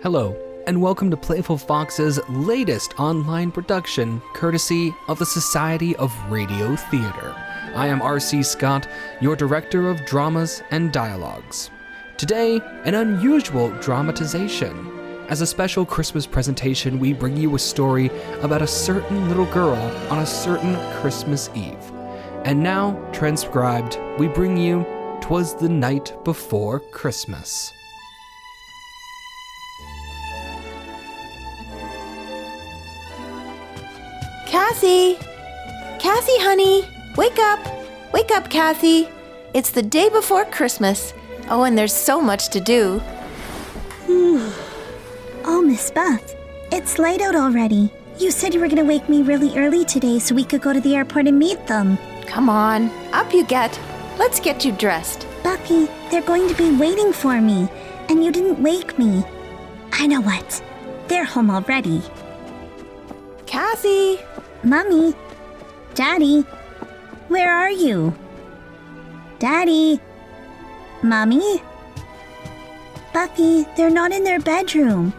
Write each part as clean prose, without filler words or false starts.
Hello, and welcome to Playful Fox's latest online production, courtesy of the Society of Radio Theater. I am R.C. Scott, your Director of Dramas and Dialogues. Today, an unusual dramatization. As a special Christmas presentation, we bring you a story about a certain little girl on a certain Christmas Eve. And now, transcribed, we bring you "'Twas the Night Before Christmas." Cassie! Cassie, honey! Wake up! Wake up, Cassie! It's the day before Christmas. Oh, and there's so much to do. Oh, Miss Buff, it's light out already. You said you were going to wake me really early today so we could go to the airport and meet them. Come on, up you get. Let's get you dressed. Buffy, they're going to be waiting for me, and you didn't wake me. I know what. They're home already. Cassie! Mommy! Daddy! Where are you? Daddy! Mommy? Buffy, they're not in their bedroom.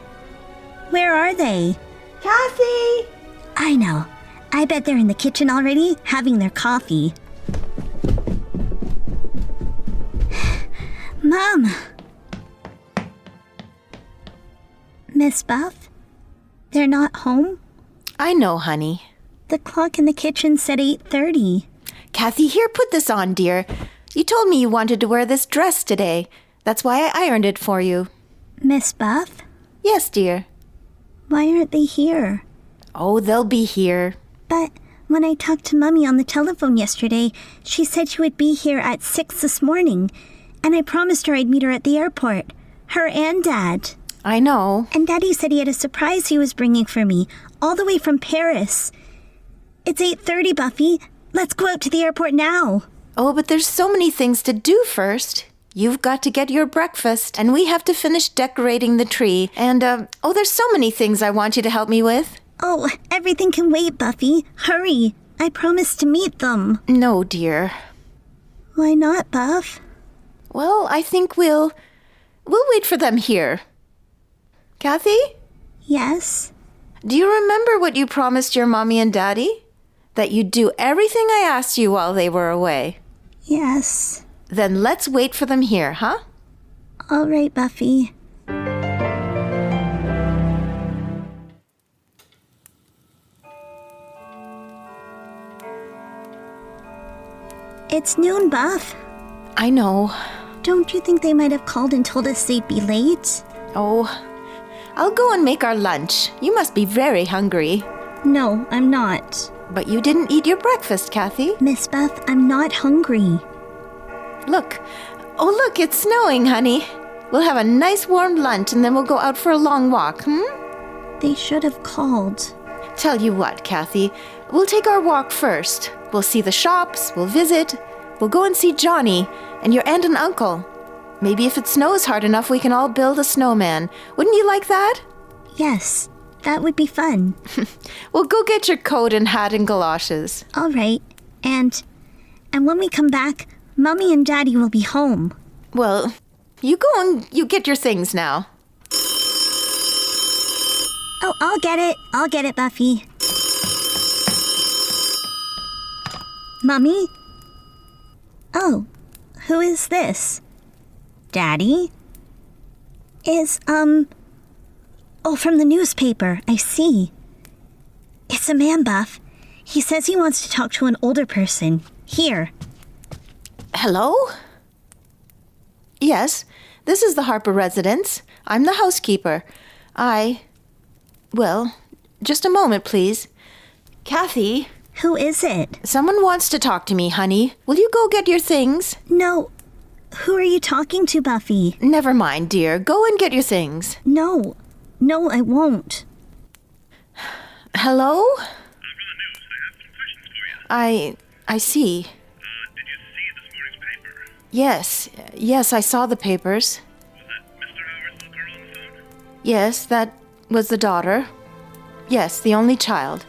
Where are they? Cassie! I know. I bet they're in the kitchen already, having their coffee. Mom! Miss Buff? They're not home? I know, honey. The clock in the kitchen said 8:30. Cassie, here, put this on, dear. You told me you wanted to wear this dress today. That's why I ironed it for you. Miss Buff? Yes, dear. Why aren't they here? Oh, they'll be here. But when I talked to Mommy on the telephone yesterday, she said she would be here at 6 this morning. And I promised her I'd meet her at the airport. Her and Dad. I know. And Daddy said he had a surprise he was bringing for me, all the way from Paris. It's 8:30, Buffy. Let's go out to the airport now. Oh, but there's so many things to do first. You've got to get your breakfast, and we have to finish decorating the tree. And, there's so many things I want you to help me with. Oh, everything can wait, Buffy. Hurry. I promised to meet them. No, dear. Why not, Buff? Well, I think we'll wait for them here. Kathy? Yes? Do you remember what you promised your mommy and daddy? That you'd do everything I asked you while they were away. Yes. Then let's wait for them here, huh? All right, Buffy. It's noon, Buff. I know. Don't you think they might have called and told us they'd be late? Oh, I'll go and make our lunch. You must be very hungry. No, I'm not. But you didn't eat your breakfast, Kathy. Miss Buff, I'm not hungry. Look. Oh, look, it's snowing, honey. We'll have a nice warm lunch and then we'll go out for a long walk, They should have called. Tell you what, Kathy, we'll take our walk first. We'll see the shops, we'll visit, we'll go and see Johnny and your aunt and uncle. Maybe if it snows hard enough, we can all build a snowman. Wouldn't you like that? Yes, that would be fun. Well, go get your coat and hat and galoshes. All right. And when we come back, Mommy and Daddy will be home. Well, you go and you get your things now. Oh, I'll get it. I'll get it, Buffy. Mommy? Oh, who is this? Daddy? Oh, from the newspaper, I see. It's a man, Buff. He says he wants to talk to an older person. Here. Hello? Yes, this is the Harper residence. I'm the housekeeper. Well, just a moment, please. Kathy? Who is it? Someone wants to talk to me, honey. Will you go get your things? No. Who are you talking to, Buffy? Never mind, dear. Go and get your things. No, I won't. Hello? I'm from the news. I have some questions for you. I see. Did you see this morning's paper? Yes, I saw the papers. Was that Mr. Howard's little girl on the phone? Yes, that was the daughter. Yes, the only child.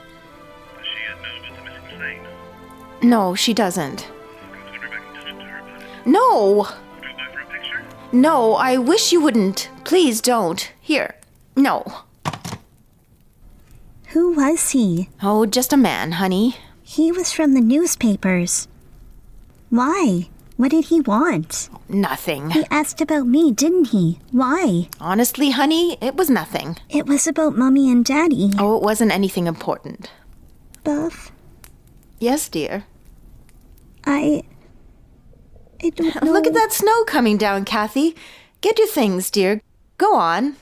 Does she know about the missing plane? No, she doesn't. I'm going to put her back in touch with her about it. No! Drop by for a picture? No, I wish you wouldn't. Please don't. Here. No. Who was he? Oh, just a man, honey. He was from the newspapers. Why? What did he want? Nothing. He asked about me, didn't he? Why? Honestly, honey, it was nothing. It was about Mommy and Daddy. Oh, it wasn't anything important. Buff, Yes, dear. I don't know. Look at that snow coming down, Kathy. Get your things, dear. Go on.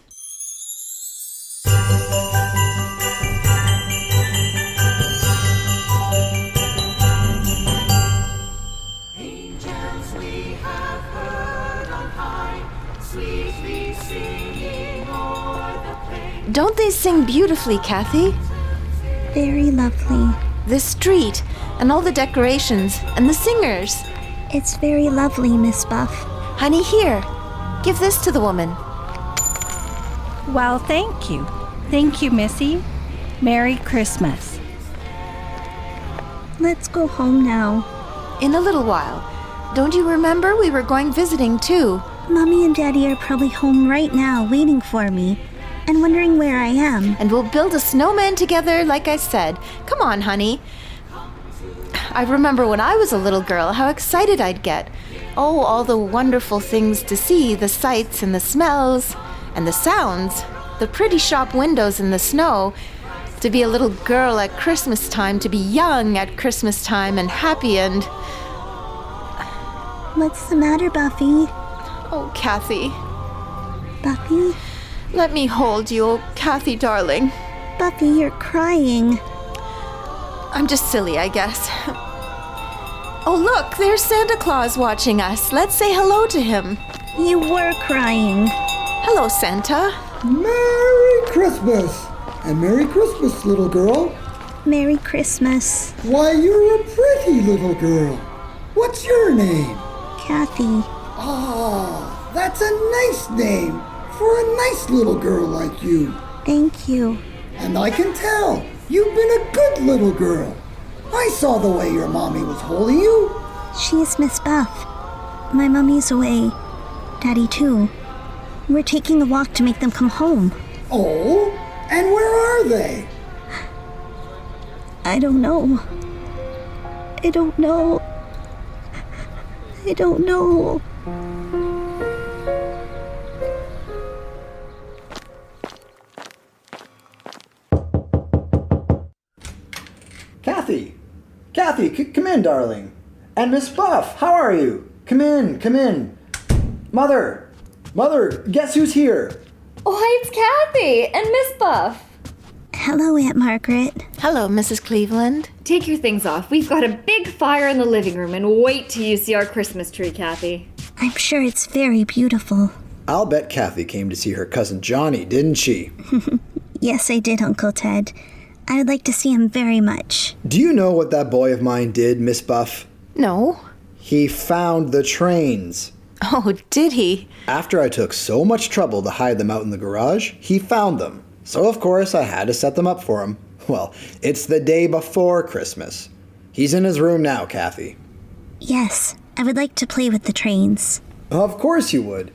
Don't they sing beautifully, Kathy? Very lovely. The street, and all the decorations, and the singers. It's very lovely, Miss Buff. Honey, here. Give this to the woman. Well, thank you. Thank you, Missy. Merry Christmas. Let's go home now. In a little while. Don't you remember we were going visiting, too? Mommy and Daddy are probably home right now, waiting for me, and wondering where I am. And we'll build a snowman together, like I said. Come on, honey. I remember when I was a little girl, how excited I'd get. Oh, all the wonderful things to see, the sights and the smells and the sounds, the pretty shop windows in the snow. To be a little girl at Christmas time, to be young at Christmas time and happy and... What's the matter, Buffy? Oh, Kathy. Buffy? Let me hold you, oh, Kathy, darling. Buffy, you're crying. I'm just silly, I guess. Oh, look, there's Santa Claus watching us. Let's say hello to him. You were crying. Hello, Santa. Merry Christmas! And Merry Christmas, little girl. Merry Christmas. Why, you're a pretty little girl. What's your name? Kathy. Ah, that's a nice name for a nice little girl like you. Thank you. And I can tell you've been a good little girl. I saw the way your mommy was holding you. She's Miss Buff. My mommy's away. Daddy, too. We're taking a walk to make them come home. Oh? And where are they? I don't know. I don't know. I don't know. Kathy! Kathy, come in, darling. And Miss Buff, how are you? Come in, come in. Mother, guess who's here? Oh, hi, it's Kathy and Miss Buff. Hello, Aunt Margaret. Hello, Mrs. Cleveland. Take your things off. We've got a big fire in the living room, and wait till you see our Christmas tree, Kathy. I'm sure it's very beautiful. I'll bet Kathy came to see her cousin Johnny, didn't she? Yes, I did, Uncle Ted. I would like to see him very much. Do you know what that boy of mine did, Miss Buff? No. He found the trains. Oh, did he? After I took so much trouble to hide them out in the garage, he found them. So of course I had to set them up for him. Well, it's the day before Christmas. He's in his room now, Kathy. Yes, I would like to play with the trains. Of course you would.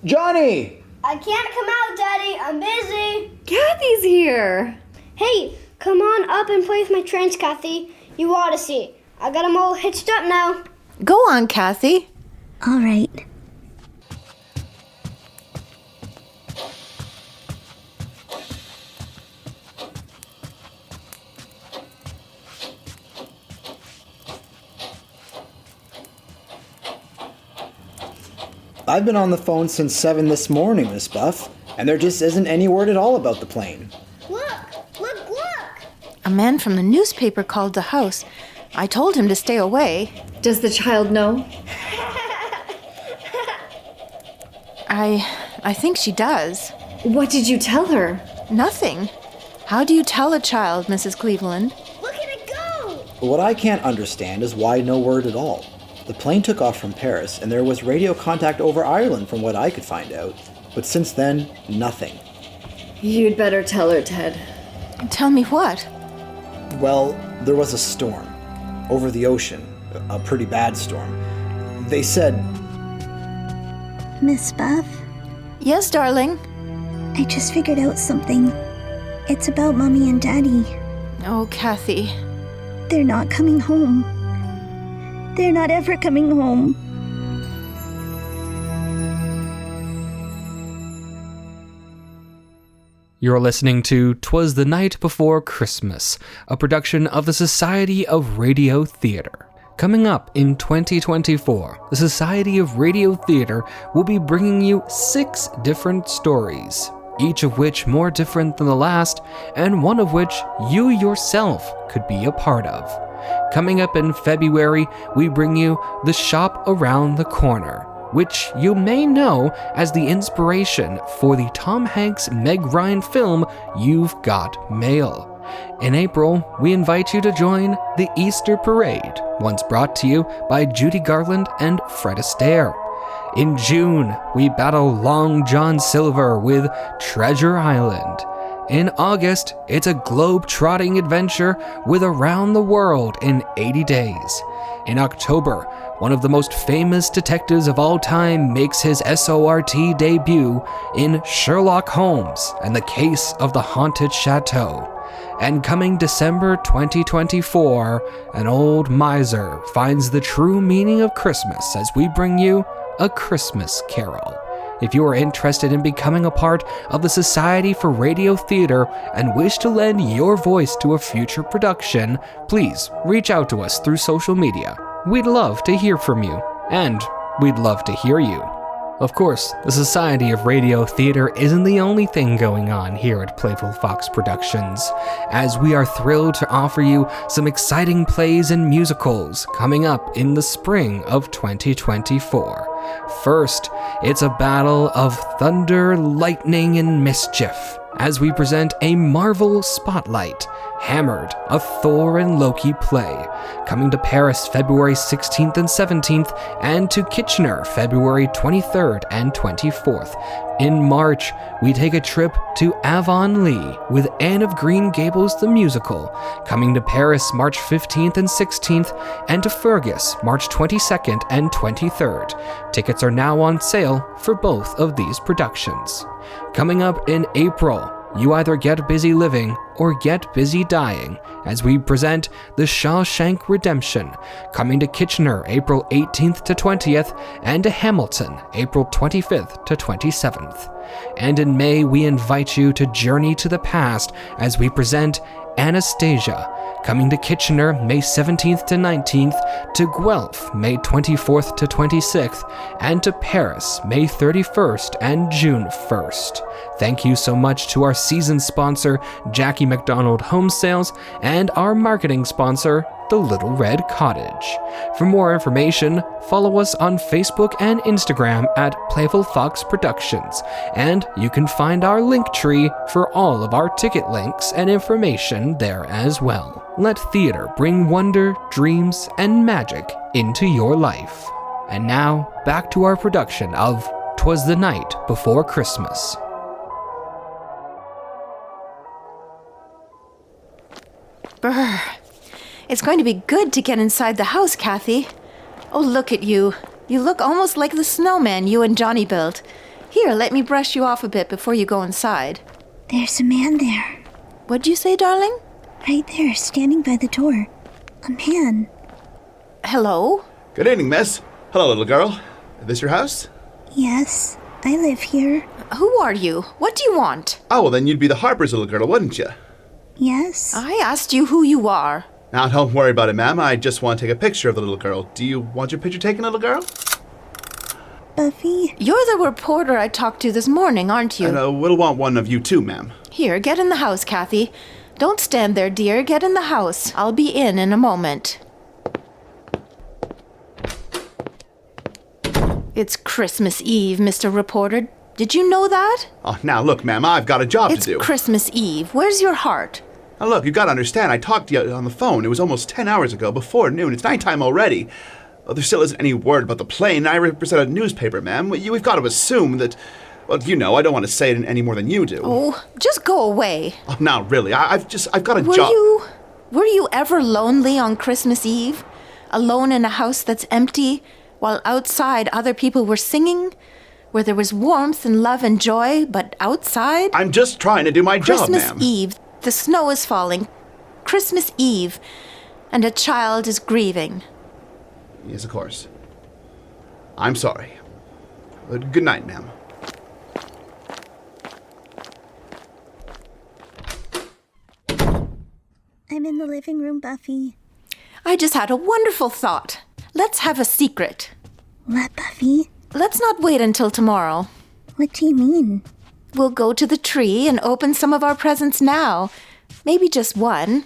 Johnny! I can't come out, Daddy. I'm busy. Kathy's here. Hey, come on up and play with my trains, Kathy. You ought to see. I got them all hitched up now. Go on, Kathy. All right. I've been on the phone since 7 this morning, Miss Buff, and there just isn't any word at all about the plane. Look! A man from the newspaper called the house. I told him to stay away. Does the child know? I think she does. What did you tell her? Nothing. How do you tell a child, Mrs. Cleveland? Look at it go! What I can't understand is why no word at all. The plane took off from Paris, and there was radio contact over Ireland from what I could find out. But since then, nothing. You'd better tell her, Ted. Tell me what? Well, there was a storm. Over the ocean. A pretty bad storm. They said... Miss Buff? Yes, darling. I just figured out something. It's about Mommy and Daddy. Oh, Kathy. They're not coming home. They're not ever coming home. You're listening to 'Twas the Night Before Christmas, a production of the Society of Radio Theater. Coming up in 2024, the Society of Radio Theater will be bringing you 6 different stories, each of which more different than the last, and one of which you yourself could be a part of. Coming up in February, we bring you The Shop Around the Corner, which you may know as the inspiration for the Tom Hanks Meg Ryan film You've Got Mail. In April, we invite you to join The Easter Parade, once brought to you by Judy Garland and Fred Astaire. In June, we battle Long John Silver with Treasure Island. In August, it's a globe-trotting adventure with Around the World in 80 Days. In October, one of the most famous detectives of all time makes his S.O.R.T. debut in Sherlock Holmes and the Case of the Haunted Chateau. And coming December 2024, an old miser finds the true meaning of Christmas as we bring you A Christmas Carol. If you are interested in becoming a part of the Society for Radio Theater and wish to lend your voice to a future production, please reach out to us through social media. We'd love to hear from you, and we'd love to hear you. Of course, the Society of Radio Theater isn't the only thing going on here at Playful Fox Productions, as we are thrilled to offer you some exciting plays and musicals coming up in the spring of 2024. First, it's a battle of thunder, lightning, and mischief, as we present a Marvel Spotlight, Hammered, a Thor and Loki play, coming to Paris February 16th and 17th, and to Kitchener February 23rd and 24th. In March, we take a trip to Avonlea with Anne of Green Gables the Musical, coming to Paris March 15th and 16th, and to Fergus March 22nd and 23rd. Tickets are now on sale for both of these productions. Coming up in April, you either get busy living or get busy dying, as we present The Shawshank Redemption, coming to Kitchener April 18th to 20th, and to Hamilton April 25th to 27th. And in May, we invite you to journey to the past as we present Anastasia, coming to Kitchener May 17th to 19th, to Guelph May 24th to 26th, and to Paris May 31st and June 1st. Thank you so much to our season sponsor, Jackie McDonald Home Sales, and our marketing sponsor, The Little Red Cottage. For more information, follow us on Facebook and Instagram at Playful Fox Productions, and you can find our link tree for all of our ticket links and information there as well. Let theater bring wonder, dreams, and magic into your life. And now, back to our production of 'Twas the Night Before Christmas. Brr. It's going to be good to get inside the house, Kathy. Oh, look at you. You look almost like the snowman you and Johnny built. Here, let me brush you off a bit before you go inside. There's a man there. What'd you say, darling? Right there, standing by the door. A man. Hello? Good evening, miss. Hello, little girl. Is this your house? Yes, I live here. Who are you? What do you want? Oh, well, then you'd be the Harper's little girl, wouldn't you? Yes. I asked you who you are. Now, don't worry about it, ma'am. I just want to take a picture of the little girl. Do you want your picture taken, little girl? Buffy? You're the reporter I talked to this morning, aren't you? We'll want one of you too, ma'am. Here, get in the house, Kathy. Don't stand there, dear. Get in the house. I'll be in a moment. It's Christmas Eve, Mr. Reporter. Did you know that? Oh, now, look, ma'am, I've got a job to do. It's Christmas Eve. Where's your heart? Now, look, you've got to understand, I talked to you on the phone. It was almost 10 hours ago, before noon. It's nighttime already. Well, there still isn't any word about the plane. I represent a newspaper, ma'am. We've got to assume that... Well, you know, I don't want to say it any more than you do. Oh, just go away. Oh, now, really, I've got a job. Were you ever lonely on Christmas Eve? Alone in a house that's empty, while outside other people were singing? where there was warmth and love and joy, but outside? I'm just trying to do my job, ma'am. Christmas Eve. The snow is falling. Christmas Eve. And a child is grieving. Yes, of course. I'm sorry. Good night, ma'am. I'm in the living room, Buffy. I just had a wonderful thought. Let's have a secret. What, Buffy? Let's not wait until tomorrow. What do you mean? We'll go to the tree and open some of our presents now. Maybe just one,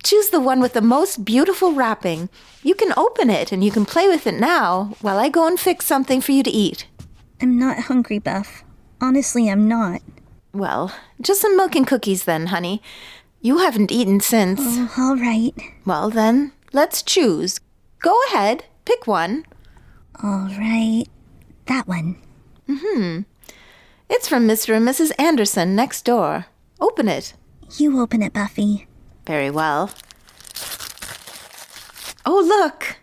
Choose the one with the most beautiful wrapping. You can open it and you can play with it now while I go and fix something for you to eat. I'm not hungry, Buff. Honestly, I'm not. Well, just some milk and cookies then, honey. You haven't eaten since. Oh, all right. Well then, let's choose. Go ahead, pick one. All right. That one. It's from Mr. and Mrs. Anderson next door. Open it. You open it, Buffy. Very well. Oh, look!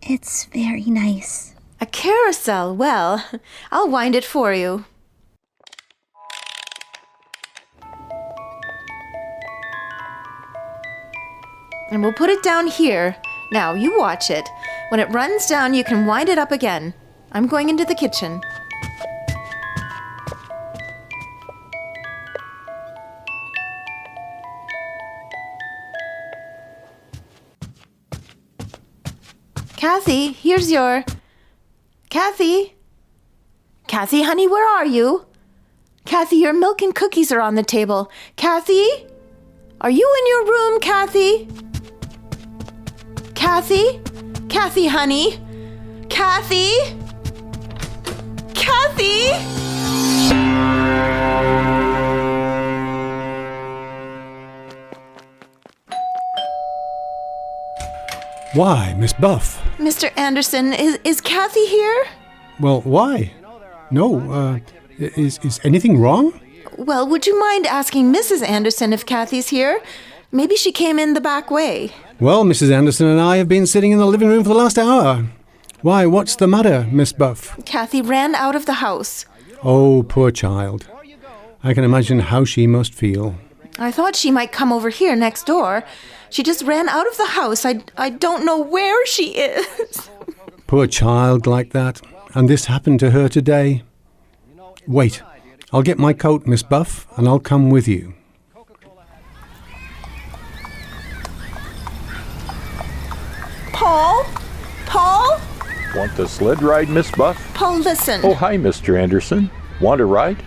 It's very nice. A carousel. Well, I'll wind it for you. And we'll put it down here. Now, you watch it. When it runs down, you can wind it up again. I'm going into the kitchen. Kathy, here's your... Kathy? Kathy, honey, where are you? Kathy, your milk and cookies are on the table. Kathy? Are you in your room, Kathy? Kathy? Kathy, honey? Kathy? Kathy? Why, Miss Buff? Mr. Anderson, is Kathy here? Well, why? No, is anything wrong? Well, would you mind asking Mrs. Anderson if Kathy's here? Maybe she came in the back way. Well, Mrs. Anderson and I have been sitting in the living room for the last hour. Why, what's the matter, Miss Buff? Kathy ran out of the house. Oh, poor child. I can imagine how she must feel. I thought she might come over here next door. She just ran out of the house. I don't know where she is. Poor child like that. And this happened to her today. Wait, I'll get my coat, Miss Buff, and I'll come with you. Paul? Paul? Want the sled ride, Miss Buff? Paul, listen. Oh, hi, Mr. Anderson. Want a ride?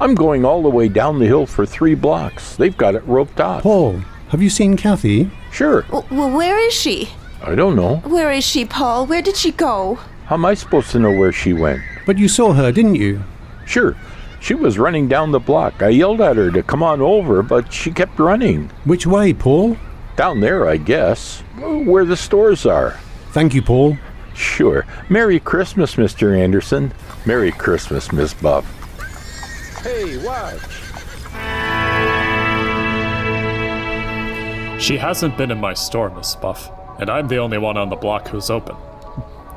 I'm going all the way down the hill for 3 blocks. They've got it roped off. Paul, have you seen Kathy? Sure. Well, where is she? I don't know. Where is she, Paul? Where did she go? How am I supposed to know where she went? But you saw her, didn't you? Sure. She was running down the block. I yelled at her to come on over, but she kept running. Which way, Paul? Down there, I guess. Where the stores are. Thank you, Paul. Sure. Merry Christmas, Mr. Anderson. Merry Christmas, Miss Buff. Hey, watch. She hasn't been in my store, Miss Buff, and I'm the only one on the block who's open.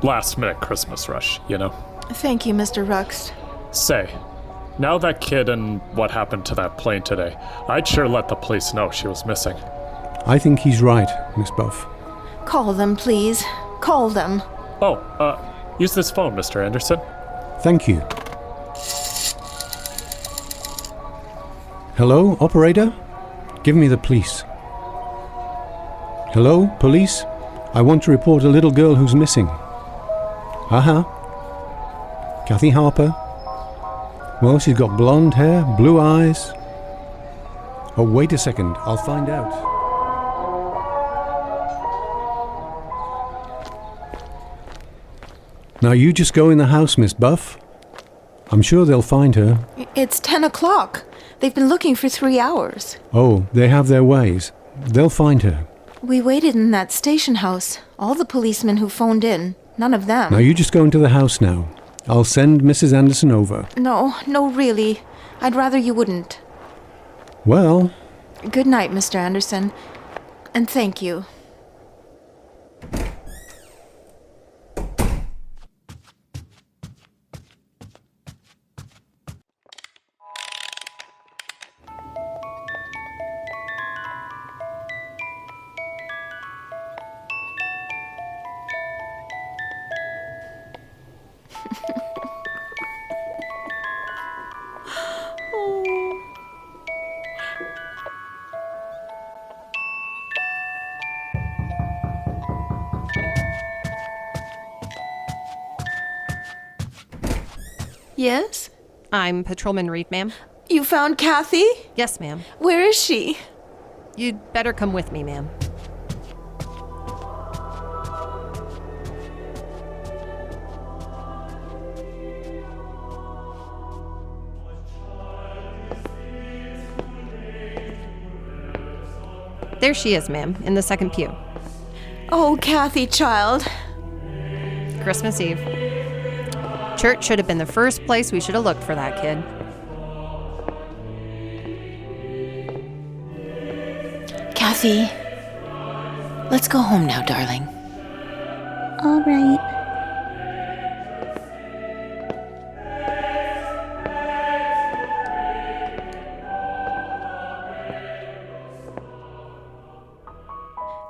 Last-minute Christmas rush, you know? Thank you, Mr. Ruxt. Say, now that kid and what happened to that plane today, I'd sure let the police know she was missing. I think he's right, Miss Buff. Call them, please. Call them. Oh, use this phone, Mr. Anderson. Thank you. Hello, operator? Give me the police. Hello, police? I want to report a little girl who's missing. Kathy Harper. Well, she's got blonde hair, blue eyes. Oh, wait a second. I'll find out. Now you just go in the house, Miss Buff. I'm sure they'll find her. It's 10 o'clock. They've been looking for 3 hours. Oh, they have their ways. They'll find her. We waited in that station house. All the policemen who phoned in. None of them. Now you just go into the house now. I'll send Mrs. Anderson over. No, really. I'd rather you wouldn't. Well... Good night, Mr. Anderson. And thank you. Yes? I'm Patrolman Reed, ma'am. You found Kathy? Yes, ma'am. Where is she? You'd better come with me, ma'am. There she is, ma'am, in the second pew. Oh, Kathy, child. Christmas Eve. Church should have been the first place we should have looked for that kid. Kathy, let's go home now, darling. All right.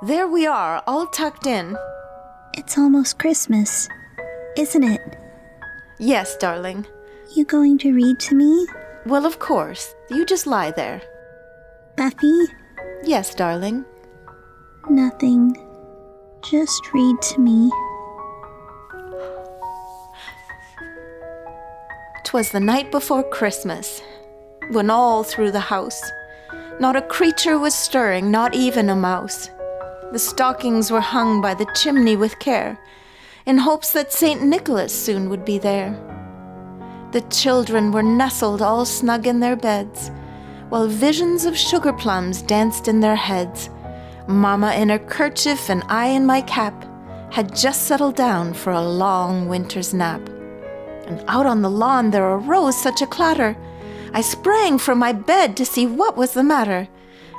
There we are, all tucked in. It's almost Christmas, isn't it? Yes, darling. You going to read to me? Well, of course. You just lie there. Buffy? Yes, darling. Nothing. Just read to me. 'Twas the night before Christmas, when all through the house, not a creature was stirring, not even a mouse. The stockings were hung by the chimney with care, in hopes that St. Nicholas soon would be there. The children were nestled all snug in their beds, while visions of sugar plums danced in their heads. Mama in her kerchief and I in my cap had just settled down for a long winter's nap. And out on the lawn there arose such a clatter, I sprang from my bed to see what was the matter.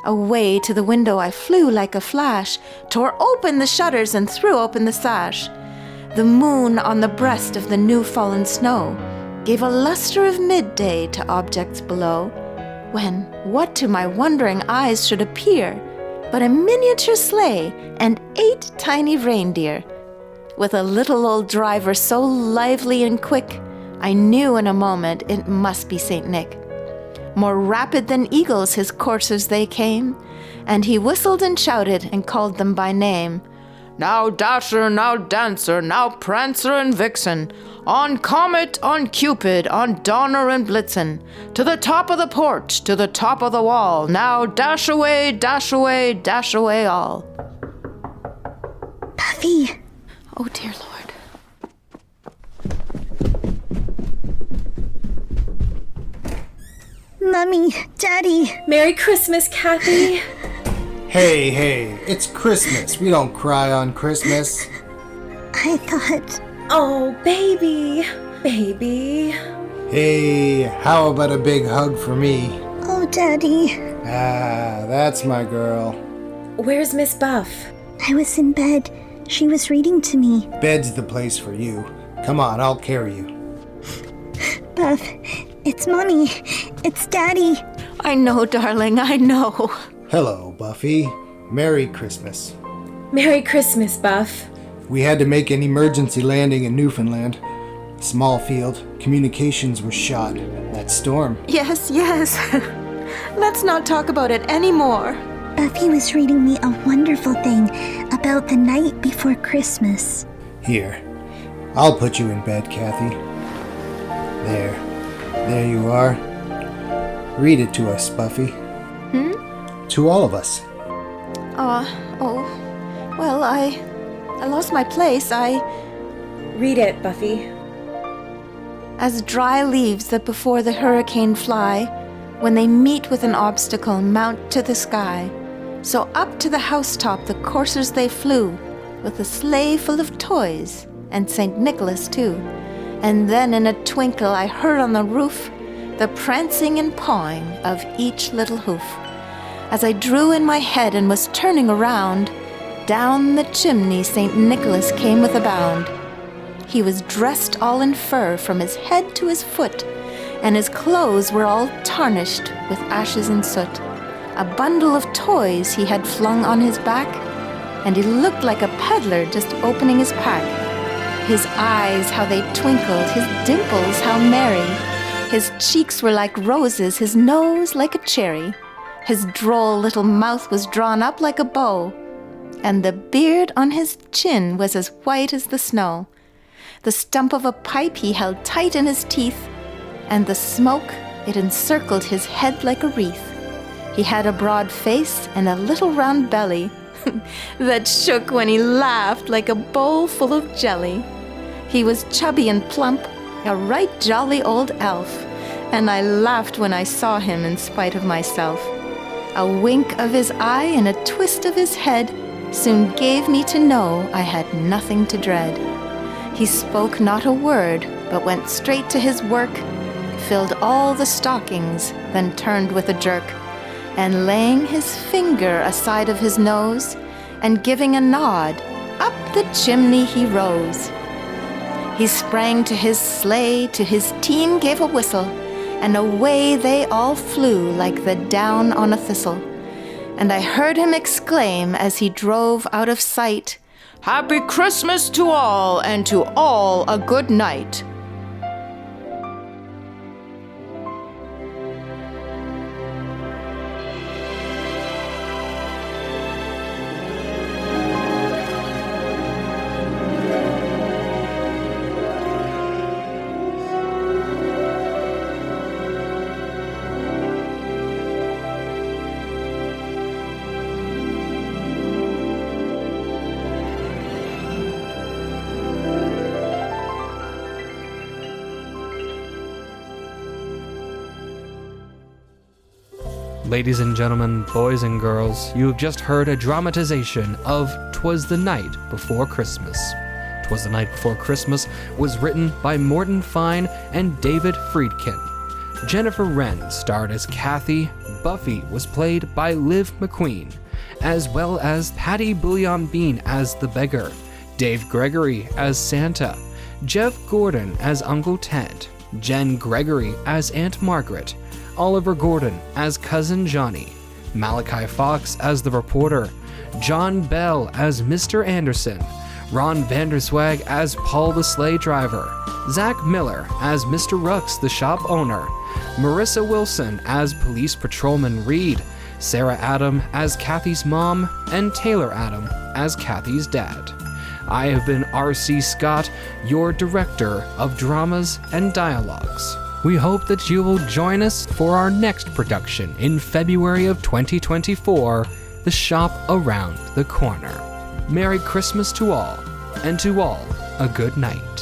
Away to the window I flew like a flash, tore open the shutters and threw open the sash. The moon on the breast of the new-fallen snow gave a luster of midday to objects below, when what to my wondering eyes should appear but a miniature sleigh and 8 tiny reindeer, with a little old driver so lively and quick, I knew in a moment it must be St. Nick. More rapid than eagles his coursers they came, and he whistled and shouted and called them by name. Now Dasher, now Dancer, now Prancer and Vixen, on Comet, on Cupid, on Donner and Blitzen, to the top of the porch, to the top of the wall, now dash away, dash away, dash away all. Buffy! Oh, dear Lord. Mummy, Daddy. Merry Christmas, Kathy. Hey, it's Christmas. We don't cry on Christmas. I thought... Oh, baby. Hey, how about a big hug for me? Oh, Daddy. Ah, that's my girl. Where's Miss Buff? I was in bed. She was reading to me. Bed's the place for you. Come on, I'll carry you. Buff, it's Mommy. It's Daddy. I know, darling, I know. Hello, Buffy. Merry Christmas. Merry Christmas, Buff. We had to make an emergency landing in Newfoundland. Small field. Communications were shot. That storm. Yes. Let's not talk about it anymore. Buffy was reading me a wonderful thing about the night before Christmas. Here. I'll put you in bed, Kathy. There you are. Read it to us, Buffy. To all of us. Well, I lost my place. Read it, Buffy. As dry leaves that before the hurricane fly, when they meet with an obstacle, mount to the sky, so up to the housetop the coursers they flew, with a sleigh full of toys, and St. Nicholas too. And then in a twinkle I heard on the roof the prancing and pawing of each little hoof. As I drew in my head and was turning around, down the chimney St. Nicholas came with a bound. He was dressed all in fur from his head to his foot, and his clothes were all tarnished with ashes and soot. A bundle of toys he had flung on his back, and he looked like a peddler just opening his pack. His eyes, how they twinkled, his dimples, how merry. His cheeks were like roses, his nose like a cherry. His droll little mouth was drawn up like a bow, and the beard on his chin was as white as the snow. The stump of a pipe he held tight in his teeth, and the smoke, it encircled his head like a wreath. He had a broad face and a little round belly that shook when he laughed like a bowl full of jelly. He was chubby and plump, a right jolly old elf, and I laughed when I saw him in spite of myself. A wink of his eye and a twist of his head soon gave me to know I had nothing to dread. He spoke not a word, but went straight to his work, filled all the stockings, then turned with a jerk, and laying his finger aside of his nose, and giving a nod, up the chimney he rose. He sprang to his sleigh, to his team gave a whistle, and away they all flew like the down on a thistle. And I heard him exclaim as he drove out of sight, "Happy Christmas to all, and to all a good night." Ladies and gentlemen, boys and girls, you have just heard a dramatization of 'Twas the Night Before Christmas. 'Twas the Night Before Christmas was written by Morton Fine and David Freidkin. Jennifer Wren starred as Kathy, Buffy was played by Liv MacQueen, as well as Patti Bouillon-Bean as the Beggar, Dave Gregory as Santa, Jeff Gordon as Uncle Ted, Jen Gregory as Aunt Margaret, Oliver Gordon as Cousin Johnny, Malakai Fox as the reporter, John Bell as Mr. Anderson, Ron VanDerZwaag as Paul the sleigh driver, Zach Miller as Mr. Rooks the shop owner, Marissa Wilson as Police Patrolman Reed, Sarah Adam as Kathy's mom, and Taylor Adam as Kathy's dad. I have been R.C. Scott, your director of dramas and dialogues. We hope that you will join us for our next production in February of 2024, The Shop Around the Corner. Merry Christmas to all, and to all a good night.